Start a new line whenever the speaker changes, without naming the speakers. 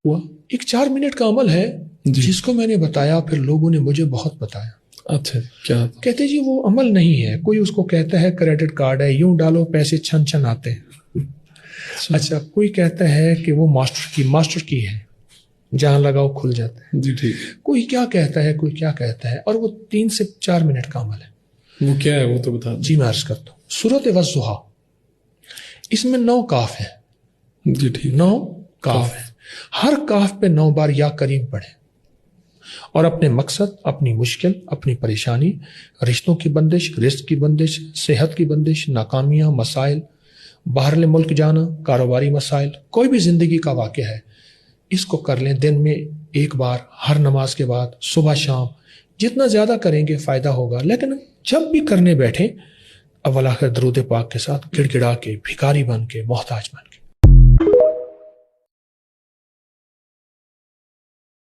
ہوا. ایک 4 منٹ کا عمل ہے جس کو میں نے بتایا, پھر لوگوں نے مجھے بہت بتایا.
اچھا کیا
کہتے جی وہ عمل نہیں ہے. کوئی اس کو کہتا ہے کریڈٹ کارڈ ہے, یوں ڈالو پیسے چھن چھن آتے ہیں. اچھا کوئی کہتا ہے کہ وہ ماسٹر کی ہے, جہاں لگاؤ کھل جاتا ہے.
جی ٹھیک.
کوئی کیا کہتا ہے, کوئی کیا کہتا ہے, اور وہ 3 سے 4 منٹ کا عمل ہے.
وہ کیا ہے وہ تو بتا.
جی میں عرض کرتا ہوں. سورۃ والضحیٰ, اس میں 9 کاف ہیں.
جی ٹھیک.
9 کاف ہیں. ہر کاف پہ 9 بار یا کریم پڑھیں, اور اپنے مقصد, اپنی مشکل, اپنی پریشانی, رشتوں کی بندش, رزق کی بندش, صحت کی بندش, ناکامیاں, مسائل, باہر ملک جانا, کاروباری مسائل, کوئی بھی زندگی کا واقعہ ہے, اس کو کر لیں. دن میں 1 بار, ہر نماز کے بعد, صبح شام. جتنا زیادہ کریں گے فائدہ ہوگا. لیکن جب بھی کرنے بیٹھیں اول آخر درود پاک کے ساتھ, گڑ گڑا کے, بھکاری بن کے, محتاج بن کے.